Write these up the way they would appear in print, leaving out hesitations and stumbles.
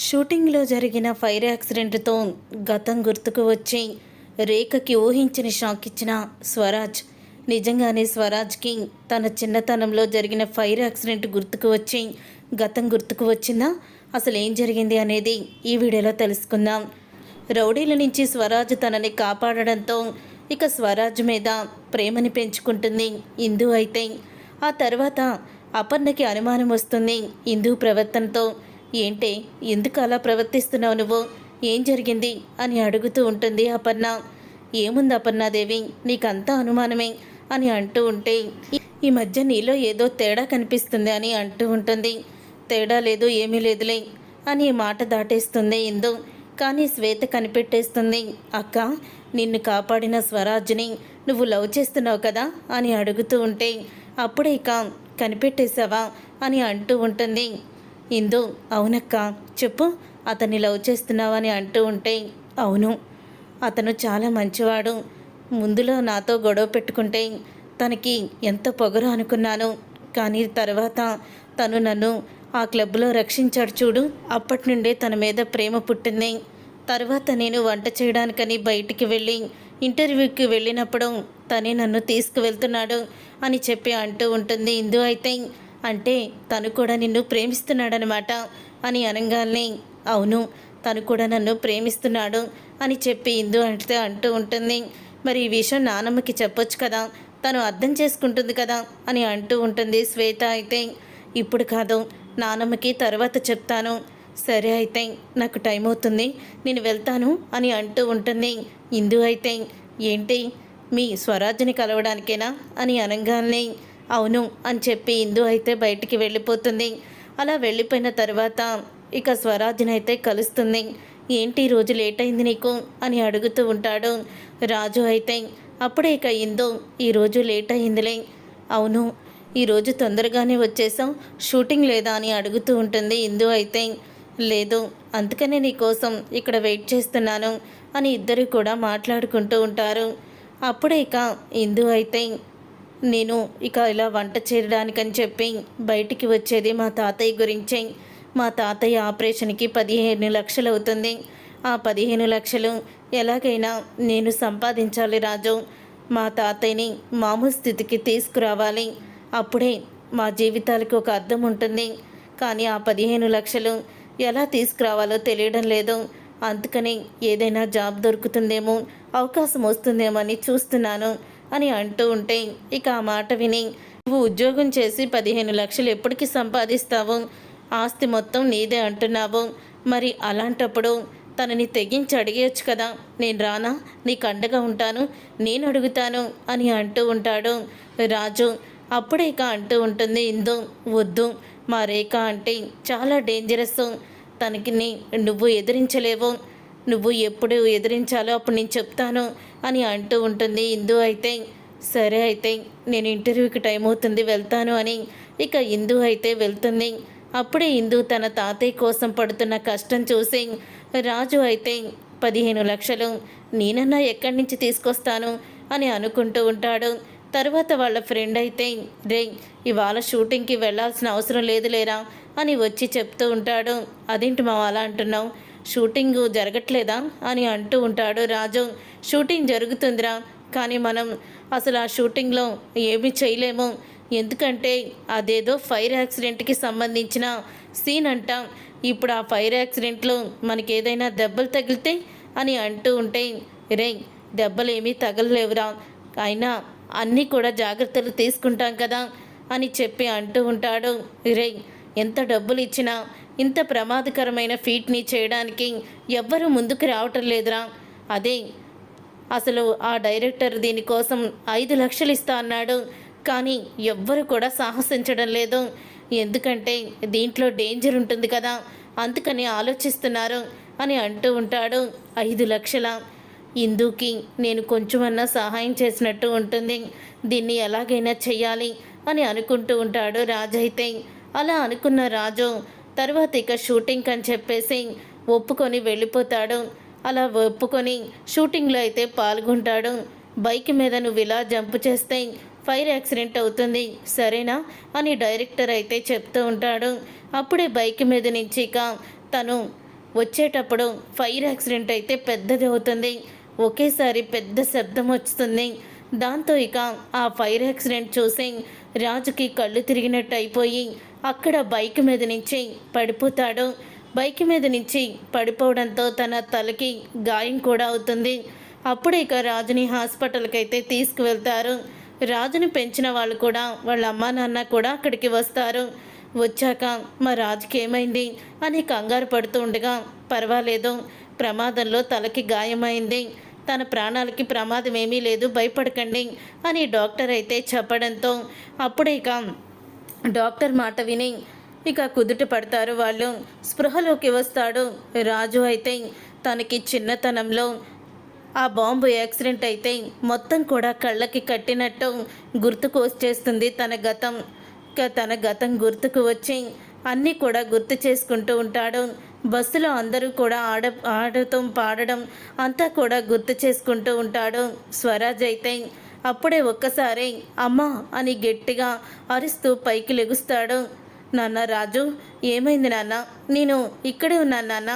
షూటింగ్లో జరిగిన ఫైర్ యాక్సిడెంట్తో గతం గుర్తుకు వచ్చి రేఖకి ఊహించిన షాక్ ఇచ్చిన స్వరాజ్. నిజంగానే స్వరాజ్కి తన చిన్నతనంలో జరిగిన ఫైర్ యాక్సిడెంట్ గుర్తుకు వచ్చి గతం గుర్తుకు వచ్చిందా? అసలు ఏం జరిగింది అనేది ఈ వీడియోలో తెలుసుకుందాం. రౌడీల నుంచి స్వరాజ్ తనని కాపాడడంతో ఇక స్వరాజ్ మీద ప్రేమని పెంచుకుంటుంది ఇందు. అయితే ఆ తర్వాత అపర్ణకి అనుమానం వస్తుంది ఇందు ప్రవర్తనతో. ఏంటే, ఎందుకు అలా ప్రవర్తిస్తున్నావు నువ్వు, ఏం జరిగింది అని అడుగుతూ ఉంటుంది అపర్ణ. ఏముంది అపర్ణాదేవి, నీకంతా అనుమానమే అని అంటూ ఉంటే ఈ మధ్య నీలో ఏదో తేడా కనిపిస్తుంది అని అంటూ ఉంటుంది. తేడా లేదు, ఏమీ లేదులే అని మాట దాటేస్తుంది ఇందు. కానీ శ్వేత కనిపెట్టేస్తుంది. అక్క, నిన్ను కాపాడిన స్వరాజ్ని నువ్వు లవ్ చేస్తున్నావు కదా అని అడుగుతూ ఉంటే అప్పుడే ఇక కనిపెట్టేశావా అని అంటూ ఉంటుంది ఇందు. అవునక్క, చెప్పు, అతన్ని లవ్ చేస్తున్నావని అంటూ ఉంటే అవును, అతను చాలా మంచివాడు. ముందులో నాతో గొడవ పెట్టుకుంటే తనకి ఎంత పొగరు అనుకున్నాను, కానీ తర్వాత తను నన్ను ఆ క్లబ్లో రక్షించాడు చూడు, అప్పటి నుండే తన మీద ప్రేమ పుట్టింది. తర్వాత నేను వంట చేయడానికని బయటికి వెళ్ళి ఇంటర్వ్యూకి వెళ్ళినప్పుడు తనే నన్ను తీసుకువెళ్తున్నాడు అని చెప్పి అంటూ ఉంటుంది ఇందు. అయితే అంటే తను కూడా నిన్ను ప్రేమిస్తున్నాడనమాట అని అనగానే అవును, తను కూడా నన్ను ప్రేమిస్తున్నాడు అని చెప్పి ఇందు అంటే అంటూ ఉంటుంది. మరి ఈ విషయం నానమ్మకి చెప్పొచ్చు కదా, తను అర్థం చేసుకుంటుంది కదా అని అంటూ ఉంటుంది శ్వేత. అయితే ఇప్పుడు కాదు, నానమ్మకి తర్వాత చెప్తాను. సరే అయితే నాకు టైం అవుతుంది, నేను వెళ్తాను అని అంటూ ఉంటుంది ఇందు. అయితే ఏంటి, మీ స్వరాజ్ని కలవడానికేనా అని అనగానే అవును అని చెప్పి ఇందు అయితే బయటికి వెళ్ళిపోతుంది. అలా వెళ్ళిపోయిన తర్వాత ఇక స్వరాజ్ని అయితే కలుస్తుంది. ఏంటి రోజు లేట్ అయింది నీకు అని అడుగుతూ ఉంటాడు రాజు. అయితే అప్పుడే ఇక ఇందు, ఈరోజు లేట్ అయిందిలే. అవును, ఈరోజు తొందరగానే వచ్చేసాం, షూటింగ్ లేదా అని అడుగుతూ ఉంటుంది ఇందు. అయితే లేదు, అందుకనే నీకోసం ఇక్కడ వెయిట్ చేస్తున్నాను అని ఇద్దరు కూడా మాట్లాడుకుంటూ ఉంటారు. అప్పుడే ఇక ఇందు అయితే నేను ఇక ఇలా వంట చేయడానికని చెప్పి బయటికి వచ్చేది మా తాతయ్య గురించే. మా తాతయ్య ఆపరేషన్కి 15 లక్షలు అవుతుంది. ఆ 15 లక్షలు ఎలాగైనా నేను సంపాదించాలి రాజు. మా తాతయ్యని మామూలు స్థితికి తీసుకురావాలి, అప్పుడే మా జీవితాలకు ఒక అర్థం ఉంటుంది. కానీ ఆ 15 లక్షలు ఎలా తీసుకురావాలో తెలియడం లేదు. అందుకని ఏదైనా జాబ్ దొరుకుతుందేమో, అవకాశం వస్తుందేమో అని చూస్తున్నాను అని అంటూ ఉంటే ఇక ఆ మాట విని, నువ్వు ఉద్యోగం చేసి 15 లక్షలు ఎప్పటికీ సంపాదిస్తావు, ఆస్తి మొత్తం నీదే అంటున్నావు. మరి అలాంటప్పుడు తనని తెగించి అడిగేయచ్చు కదా, నేను రానా, నీకు అండగా ఉంటాను, నేను అడుగుతాను అని అంటూ ఉంటాడు రాజు. అప్పుడే ఇక అంటూ ఉంటుంది ఇందు, వద్దు, మా రేఖ అంటే చాలా డేంజరస్, తనకి నువ్వు ఎదిరించలేవు, నువ్వు ఎప్పుడు ఎదిరించాలో అప్పుడు నేను చెప్తాను అని అంటూ ఉంటుంది ఇందు. అయితే సరే అయితే నేను ఇంటర్వ్యూకి టైం అవుతుంది, వెళ్తాను అని ఇక ఇందు అయితే వెళ్తుంది. అప్పుడే ఇందు తన తాతయ్య కోసం పడుతున్న కష్టం చూసి రాజు అయితే 15 లక్షలు నేనన్నా ఎక్కడి నుంచి తీసుకొస్తాను అని అనుకుంటూ ఉంటాడు. తర్వాత వాళ్ళ ఫ్రెండ్ అయితే రే, ఇవాళ షూటింగ్కి వెళ్ళాల్సిన అవసరం లేదు లేరా అని వచ్చి చెప్తూ ఉంటాడు. అదేంటి మా అలా అంటున్నావు, షూటింగ్ జరగట్లేదా అని అంటూ ఉంటాడు రాజు. షూటింగ్ జరుగుతుందిరా, కానీ మనం అసలు ఆ షూటింగ్లో ఏమీ చేయలేము, ఎందుకంటే అదేదో ఫైర్ యాక్సిడెంట్కి సంబంధించిన సీన్ అంట. ఇప్పుడు ఆ ఫైర్ యాక్సిడెంట్లో మనకి ఏదైనా దెబ్బలు తగిలితే అని అంటూ ఉంటే రే, దెబ్బలు ఏమీ తగలలేవురా, అయినా అన్నీ కూడా జాగ్రత్తలు తీసుకుంటాం కదా అని చెప్పి అంటూ ఉంటాడు. రే, ఎంత డబ్బులు ఇచ్చినా ఇంత ప్రమాదకరమైన ఫీట్ని చేయడానికి ఎవ్వరూ ముందుకు రావటం లేదురా. అదే అసలు ఆ డైరెక్టర్ దీనికోసం 5 లక్షలు ఇస్తా అన్నాడు, కానీ ఎవ్వరు కూడా సాహసించడం లేదు, ఎందుకంటే దీంట్లో డేంజర్ ఉంటుంది కదా, అందుకని ఆలోచిస్తున్నారు అని అంటూ ఉంటాడు. 5 లక్షల ఇందుకి నేను కొంచెమన్నా సహాయం చేసినట్టు ఉంటుంది, దీన్ని ఎలాగైనా చెయ్యాలి అని అనుకుంటూ ఉంటాడు రాజు. అయితే అలా అనుకున్న రాజు తర్వాత ఇక షూటింగ్ అని చెప్పేసి ఒప్పుకొని వెళ్ళిపోతాడు. అలా ఒప్పుకొని షూటింగ్లో అయితే పాల్గొంటాడు. బైక్ మీద నువ్వు ఇలా జంప్ చేస్తే ఫైర్ యాక్సిడెంట్ అవుతుంది, సరేనా అని డైరెక్టర్ అయితే చెప్తూ ఉంటాడు. అప్పుడే బైక్ మీద నుంచి ఇక తను వచ్చేటప్పుడు ఫైర్ యాక్సిడెంట్ అయితే పెద్దది అవుతుంది. ఒకేసారి పెద్ద శబ్దం వస్తుంది. దాంతో ఇక ఆ ఫైర్ యాక్సిడెంట్ చూసి రాజుకి కళ్ళు తిరిగినట్టు అయిపోయి అక్కడ బైక్ మీద నుంచి పడిపోతాడు. బైక్ మీద నుంచి పడిపోవడంతో తన తలకి గాయం కూడా అవుతుంది. అప్పుడు ఇక రాజుని హాస్పిటల్కి అయితే తీసుకువెళ్తారు. రాజుని పెంచిన వాళ్ళు కూడా వాళ్ళ అమ్మా నాన్న కూడా అక్కడికి వస్తారు. వచ్చాక మా రాజుకి ఏమైంది అని కంగారు పడుతూ ఉండగా, పర్వాలేదు, ప్రమాదంలో తలకి గాయమైంది, తన ప్రాణాలకి ప్రమాదం ఏమీ లేదు, భయపడకండి అని డాక్టర్ అయితే చెప్పడంతో అప్పుడే ఇక డాక్టర్ మాట విని ఇక కుదుట పడతారు వాళ్ళు. స్పృహలోకి వస్తాడు రాజు. అయితే తనకి చిన్నతనంలో ఆ బాంబు యాక్సిడెంట్ అయితే మొత్తం కూడా కళ్ళకి కట్టినట్టు గుర్తుకు వచ్చేస్తుంది తన గతం. తన గతం గుర్తుకు వచ్చి అన్నీ కూడా గుర్తు చేసుకుంటూ ఉంటాడు. బస్సులో అందరూ కూడా ఆడటం పాడడం అంతా కూడా గుర్తు చేసుకుంటూ ఉంటాడు. స్వరాజ్ అయితే అప్పుడే ఒక్కసారి అమ్మా అని గట్టిగా అరుస్తూ పైకి లెగుస్తాడు. నాన్న రాజు, ఏమైంది నాన్న, నేను ఇక్కడే ఉన్నాను నాన్న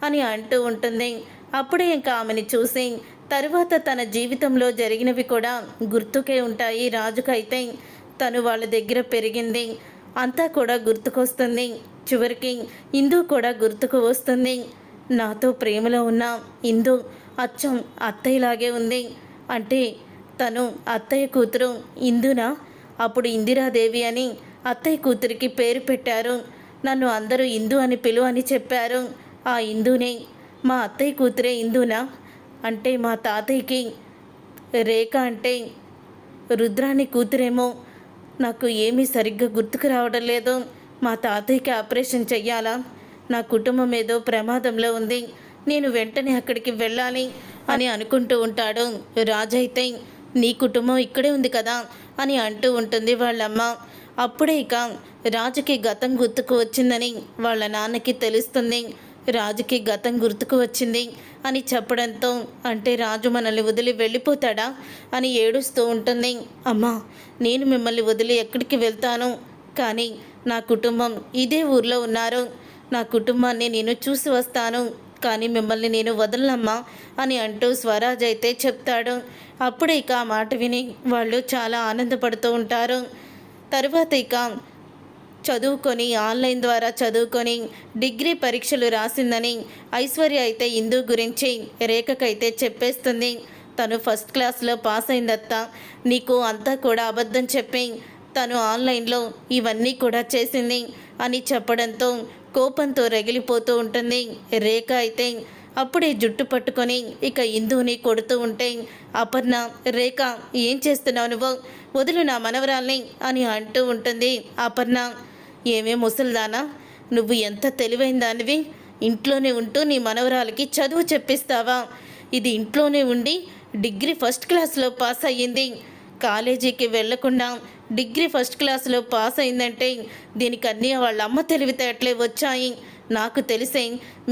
అని అంటూ ఉంటుంది. అప్పుడే ఇంకా ఆమెని చూసి తరువాత తన జీవితంలో జరిగినవి కూడా గుర్తుకే ఉంటాయి రాజుకైతే. తను వాళ్ళ దగ్గర పెరిగింది అంతా కూడా గుర్తుకొస్తుంది. చివరికి ఇందు కూడా గుర్తుకు వస్తుంది. నాతో ప్రేమలో ఉన్న ఇందు అచ్చం అత్తయ్యలాగే ఉంది. అంటే తను అత్తయ్య కూతురు ఇందునా? అప్పుడు ఇందిరాదేవి అని అత్తయ్య కూతురికి పేరు పెట్టారు. నన్ను అందరూ ఇందు అని పిలువ అని చెప్పారు. ఆ ఇందునే మా అత్తయ్య కూతురే ఇందునా? అంటే మా తాతయ్యకి రేఖ అంటే రుద్రాని కూతురేమో. నాకు ఏమీ సరిగ్గా గుర్తుకు రావడం లేదు. మా తాతయ్యకి ఆపరేషన్ చెయ్యాలా? నా కుటుంబం ఏదో ప్రమాదంలో ఉంది, నేను వెంటనే అక్కడికి వెళ్ళాలి అని అనుకుంటూ ఉంటాడు. రాజైతే నీ కుటుంబం ఇక్కడే ఉంది కదా అని అంటూ ఉంటుంది వాళ్ళమ్మ. అప్పుడే ఇక రాజుకి గతం గుర్తుకు వచ్చిందని వాళ్ళ నాన్నకి తెలుస్తుంది. రాజుకి గతం గుర్తుకు వచ్చింది అని చెప్పడంతో, అంటే రాజు మనల్ని వదిలి వెళ్ళిపోతాడా అని ఏడుస్తూ ఉంటుంది. అమ్మా, నేను మిమ్మల్ని వదిలి ఎక్కడికి వెళ్తాను? కానీ నా కుటుంబం ఇదే ఊర్లో ఉన్నారు. నా కుటుంబాన్ని నేను చూసి వస్తాను, కానీ మిమ్మల్ని నేను వదలనమ్మా అని అంటూ స్వరాజ్ అయితే చెప్తాడు. అప్పుడే ఇక ఆ మాట విని వాళ్ళు చాలా ఆనందపడుతూ ఉంటారు. తరువాత ఇక చదువుకొని ఆన్లైన్ ద్వారా చదువుకొని డిగ్రీ పరీక్షలు రాసిందని ఐశ్వర్య అయితే ఇందు గురించి రేఖకైతే చెప్పేస్తుంది. తను ఫస్ట్ క్లాస్లో పాస్ అయిందత్తా, నీకు అంతా కూడా అబద్ధం చెప్పి తను ఆన్లైన్లో ఇవన్నీ కూడా చేసింది అని చెప్పడంతో కోపంతో రగిలిపోతూ ఉంటుంది రేఖ. అయితే అప్పుడే జుట్టు పట్టుకొని ఇక ఇందుని కొడుతూ ఉంటే, అపర్ణ, రేఖ ఏం చేస్తున్నావు నువ్వు, వదులు నా మనవరాల్ని అని అంటూ ఉంటుంది అపర్ణ. ఏమే ముసల్దానా, నువ్వు ఎంత తెలివైన దానివి, ఇంట్లోనే ఉంటూ నీ మనవరాలకి చదువు చెప్పిస్తావా? ఇది ఇంట్లోనే ఉండి డిగ్రీ ఫస్ట్ క్లాస్లో పాస్ అయ్యింది, కాలేజీకి వెళ్లకుండా డిగ్రీ ఫస్ట్ క్లాస్లో పాస్ అయిందంటే దీనికి అన్నీ వాళ్ళ అమ్మ తెలివితేటలే వచ్చాయి. నాకు తెలిసే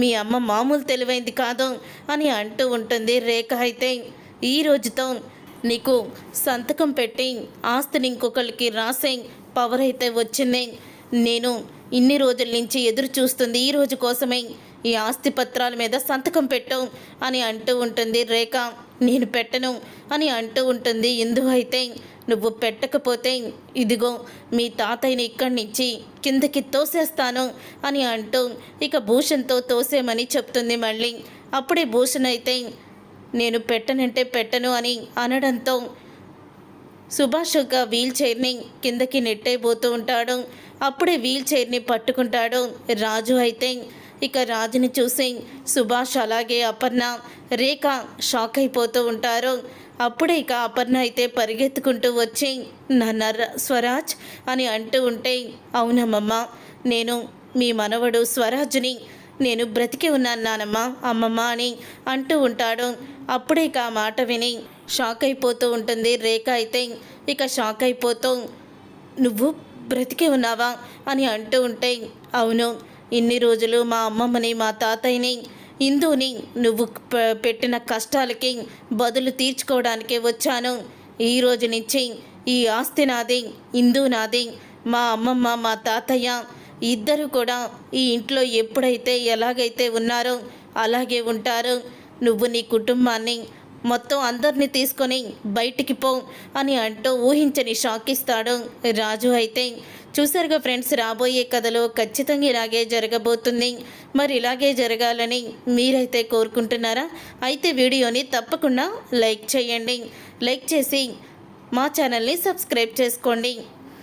మీ అమ్మ మామూలు తెలివైంది కాదు అని అంటూ ఉంటుంది రేఖ. అయితే ఈ రోజుతో నీకు సంతకం పెట్టి ఆస్తిని ఇంకొకరికి రాసే పవర్ అయితే వచ్చింది. నేను ఇన్ని రోజుల నుంచి ఎదురు చూస్తుంది ఈ రోజు కోసమే. ఈ ఆస్తి పత్రాల మీద సంతకం పెట్టు అని అంటూ ఉంటుంది రేఖ. నేను పెట్టను అని అంటూ ఉంటుంది ఇందు. అయితే నువ్వు పెట్టకపోతే ఇదిగో మీ తాతయ్యని ఇక్కడి నుంచి కిందకి తోసేస్తాను అని అంటూ ఇక భూషణ్తో తోసేమని చెప్తుంది మళ్ళీ. అప్పుడే భూషణ్ అయితే నేను పెట్టనంటే పెట్టను అని అనడంతో సుభాష్ ఒక వీల్ చైర్ని కిందకి నెట్టేయబోతూ ఉంటాడు. అప్పుడే వీల్ చైర్ని పట్టుకుంటాడు రాజు. అయితే ఇక రాజుని చూసి సుభాష్ అలాగే అపర్ణ, రేఖ షాక్ అయిపోతూ ఉంటారు. అప్పుడే ఇక అపర్ణ అయితే పరిగెత్తుకుంటూ వచ్చి నాన్న స్వరాజ్ అని అంటూ ఉంటే, అవునమ్మమ్మ, నేను మీ మనవడు స్వరాజ్ని, నేను బ్రతికి ఉన్నాను నానమ్మ, అమ్మమ్మ అని అంటూ ఉంటాడు. అప్పుడే ఇక ఆ మాట విని షాక్ అయిపోతూ ఉంటుంది రేఖ. అయితే ఇక షాక్ అయిపోతూ నువ్వు బ్రతికి ఉన్నావా అని అంటూ ఉంటే, అవును, ఇన్ని రోజులు మా అమ్మమ్మని మా తాతయ్యని ఇందుని నువ్వు పెట్టిన కష్టాలకి బదులు తీర్చుకోవడానికే వచ్చాను. ఈ రోజు నుంచి ఈ ఆస్తి నాది, ఇందు నాది. మా అమ్మమ్మ మా తాతయ్య ఇద్దరు కూడా ఈ ఇంట్లో ఎప్పుడైతే ఎలాగైతే ఉన్నారో అలాగే ఉంటారు. నువ్వు నీ కుటుంబాన్ని మొత్తం అందరినీ తీసుకొని బయటికి పో అని అంటూ ఊహించని షాక్ ఇస్తాడు రాజు. అయితే చూసారుగా ఫ్రెండ్స్, రాబోయే కథలో ఖచ్చితంగా ఇలాగే జరగబోతుంది. మరి ఇలాగే జరగాలని మీరైతే కోరుకుంటున్నారా? అయితే వీడియోని తప్పకుండా లైక్ చేయండి. లైక్ చేసి మా ఛానల్ని సబ్స్క్రైబ్ చేసుకోండి.